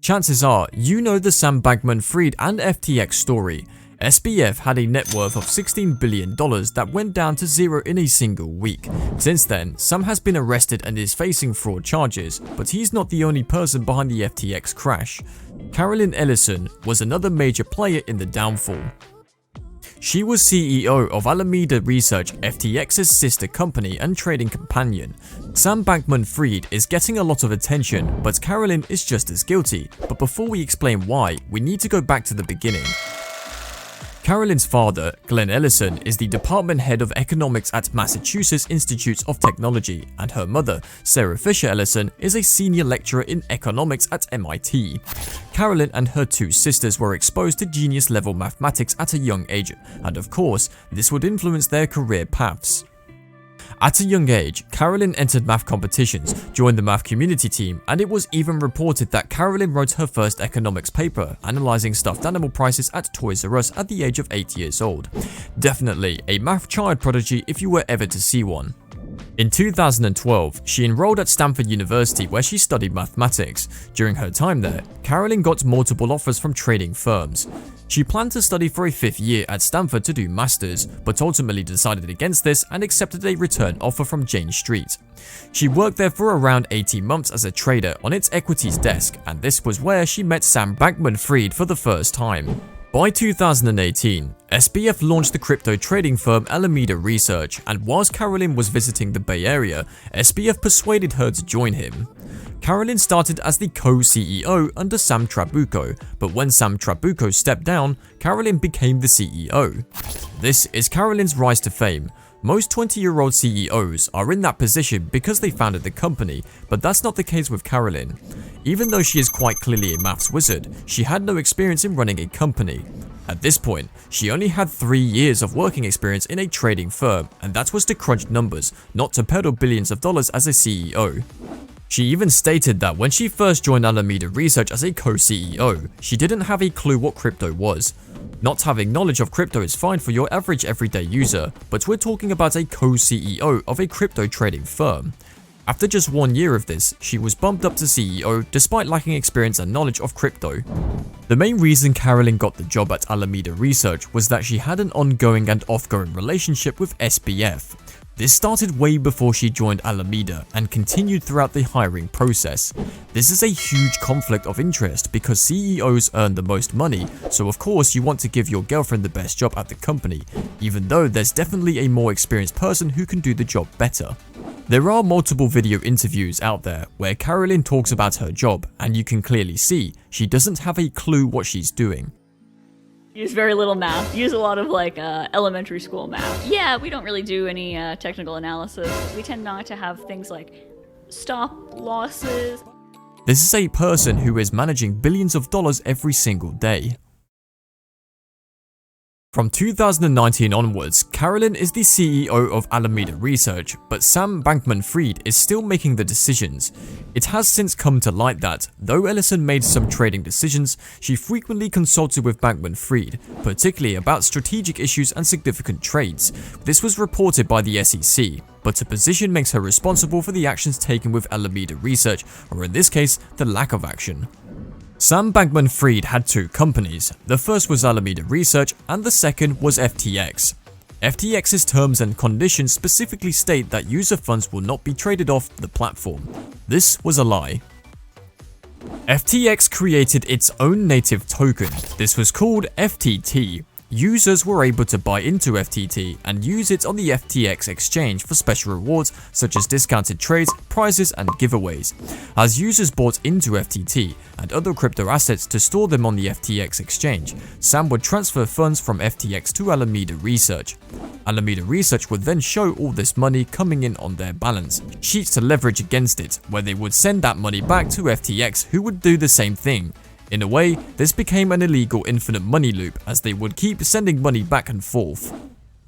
Chances are you know the Sam Bankman-Fried and FTX story. SBF had a net worth of $16 billion that went down to zero in a single week. Since then, Sam has been arrested and is facing fraud charges, but he's not the only person behind the FTX crash. Carolyn Ellison was another major player in the downfall. She was CEO of Alameda Research, FTX's sister company and trading companion. Sam Bankman-Fried is getting a lot of attention, but Carolyn is just as guilty. But before we explain why, we need to go back to the beginning. Carolyn's father, Glenn Ellison, is the department head of economics at Massachusetts Institute of Technology, and her mother, Sarah Fisher Ellison, is a senior lecturer in economics at MIT. Carolyn and her two sisters were exposed to genius-level mathematics at a young age, and of course, this would influence their career paths. At a young age, Carolyn entered math competitions, joined the math community team, and it was even reported that Carolyn wrote her first economics paper, analyzing stuffed animal prices at Toys R Us at the age of 8 years old. Definitely a math child prodigy if you were ever to see one. In 2012, she enrolled at Stanford University where she studied mathematics. During her time there, Carolyn got multiple offers from trading firms. She planned to study for a 5th year at Stanford to do masters, but ultimately decided against this and accepted a return offer from Jane Street. She worked there for around 18 months as a trader on its equities desk, and this was where she met Sam Bankman-Fried for the first time. By 2018, SBF launched the crypto trading firm Alameda Research, and whilst Carolyn was visiting the Bay Area, SBF persuaded her to join him. Carolyn started as the co-CEO under Sam Trabucco, but when Sam Trabucco stepped down, Carolyn became the CEO. This is Carolyn's rise to fame. Most 20-year-old CEOs are in that position because they founded the company, but that's not the case with Carolyn. Even though she is quite clearly a maths wizard, she had no experience in running a company. At this point, she only had 3 years of working experience in a trading firm, and that was to crunch numbers, not to peddle billions of dollars as a CEO. She even stated that when she first joined Alameda Research as a co-CEO, she didn't have a clue what crypto was. Not having knowledge of crypto is fine for your average everyday user, but we're talking about a co-CEO of a crypto trading firm. After just 1 year of this, she was bumped up to CEO despite lacking experience and knowledge of crypto. The main reason Carolyn got the job at Alameda Research was that she had an ongoing and off-going relationship with SBF. This started way before she joined Alameda and continued throughout the hiring process. This is a huge conflict of interest because CEOs earn the most money, so of course you want to give your girlfriend the best job at the company, even though there's definitely a more experienced person who can do the job better. There are multiple video interviews out there where Carolyn talks about her job, and you can clearly see she doesn't have a clue what she's doing. Use very little math. Use a lot of elementary school math. Yeah, we don't really do any technical analysis. We tend not to have things like stop losses. This is a person who is managing billions of dollars every single day. From 2019 onwards, Carolyn is the CEO of Alameda Research, but Sam Bankman-Fried is still making the decisions. It has since come to light that, though Ellison made some trading decisions, she frequently consulted with Bankman-Fried, particularly about strategic issues and significant trades. This was reported by the SEC, but her position makes her responsible for the actions taken with Alameda Research, or in this case, the lack of action. Sam Bankman-Fried had 2 companies. The first was Alameda Research and the second was FTX. FTX's terms and conditions specifically state that user funds will not be traded off the platform. This was a lie. FTX created its own native token. This was called FTT. Users were able to buy into FTT and use it on the FTX exchange for special rewards such as discounted trades, prizes, and giveaways. As users bought into FTT and other crypto assets to store them on the FTX exchange, Sam would transfer funds from FTX to Alameda Research. Alameda Research would then show all this money coming in on their balance sheets to leverage against it, where they would send that money back to FTX, who would do the same thing. In a way, this became an illegal infinite money loop as they would keep sending money back and forth.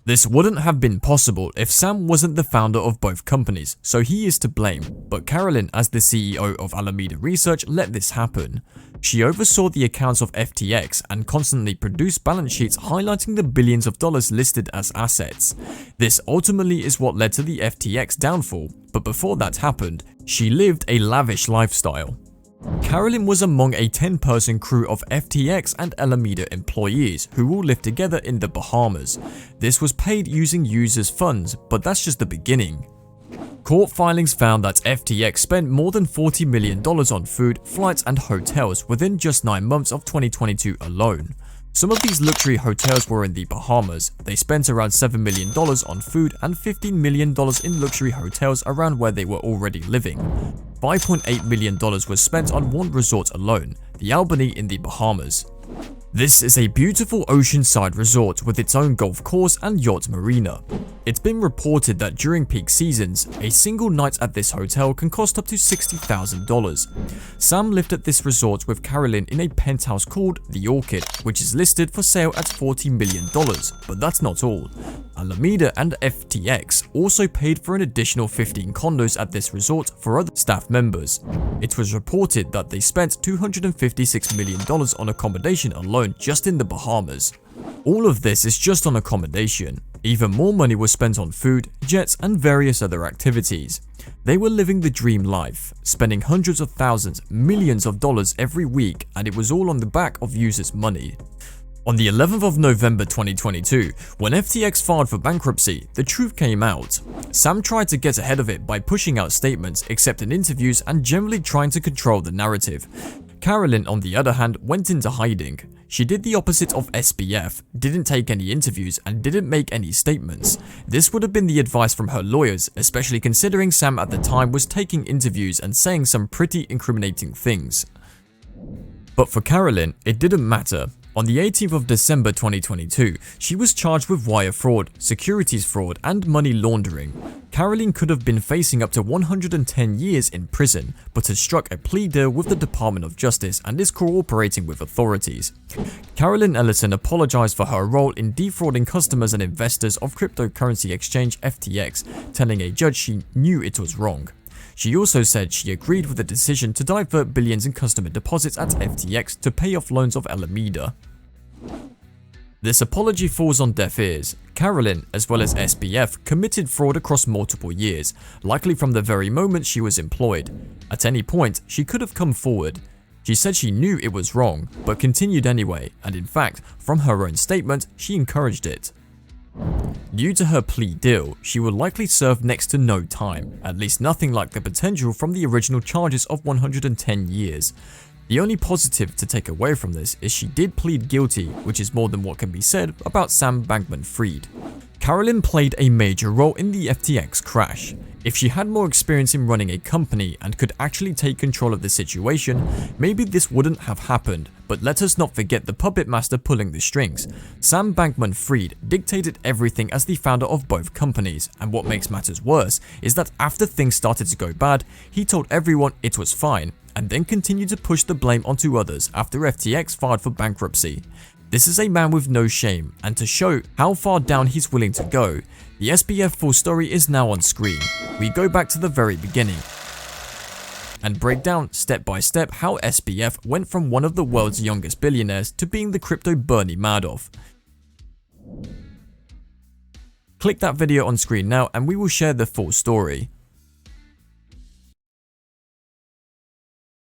This wouldn't have been possible if Sam wasn't the founder of both companies, so he is to blame, but Carolyn, as the CEO of Alameda Research, let this happen. She oversaw the accounts of FTX and constantly produced balance sheets highlighting the billions of dollars listed as assets. This ultimately is what led to the FTX downfall, but before that happened, she lived a lavish lifestyle. Carolyn was among a 10-person crew of FTX and Alameda employees who all lived together in the Bahamas. This was paid using users' funds, but that's just the beginning. Court filings found that FTX spent more than $40 million on food, flights, and hotels within just 9 months of 2022 alone. Some of these luxury hotels were in the Bahamas. They spent around $7 million on food and $15 million in luxury hotels around where they were already living. $5.8 million was spent on one resort alone, the Albany in the Bahamas. This is a beautiful oceanside resort with its own golf course and yacht marina. It's been reported that during peak seasons, a single night at this hotel can cost up to $60,000. Sam lived at this resort with Carolyn in a penthouse called The Orchid, which is listed for sale at $40 million, but that's not all. Alameda and FTX also paid for an additional 15 condos at this resort for other staff members. It was reported that they spent $256 million on accommodation alone just in the Bahamas. All of this is just on accommodation. Even more money was spent on food, jets, and various other activities. They were living the dream life, spending hundreds of thousands, millions of dollars every week, and it was all on the back of users' money. On the 11th of November 2022, when FTX filed for bankruptcy, the truth came out. Sam tried to get ahead of it by pushing out statements, accepting interviews, and generally trying to control the narrative. Carolyn, on the other hand, went into hiding. She did the opposite of SBF, didn't take any interviews, and didn't make any statements. This would have been the advice from her lawyers, especially considering Sam at the time was taking interviews and saying some pretty incriminating things. But for Carolyn, it didn't matter. On the 18th of December 2022, she was charged with wire fraud, securities fraud, and money laundering. Carolyn could have been facing up to 110 years in prison, but has struck a plea deal with the Department of Justice and is cooperating with authorities. Carolyn Ellison apologized for her role in defrauding customers and investors of cryptocurrency exchange FTX, telling a judge she knew it was wrong. She also said she agreed with the decision to divert billions in customer deposits at FTX to pay off loans of Alameda. This apology falls on deaf ears. Carolyn, as well as SBF, committed fraud across multiple years, likely from the very moment she was employed. At any point, she could have come forward. She said she knew it was wrong, but continued anyway, and in fact, from her own statement, she encouraged it. Due to her plea deal, she will likely serve next to no time, at least nothing like the potential from the original charges of 110 years. The only positive to take away from this is she did plead guilty, which is more than what can be said about Sam Bankman-Fried. Carolyn played a major role in the FTX crash. If she had more experience in running a company and could actually take control of the situation, maybe this wouldn't have happened, but let us not forget the puppet master pulling the strings. Sam Bankman-Fried dictated everything as the founder of both companies, and what makes matters worse is that after things started to go bad, he told everyone it was fine, and then continued to push the blame onto others after FTX filed for bankruptcy. This is a man with no shame, and to show how far down he's willing to go, the SBF full story is now on screen. We go back to the very beginning and break down step by step how SBF went from one of the world's youngest billionaires to being the crypto Bernie Madoff. Click that video on screen now and we will share the full story.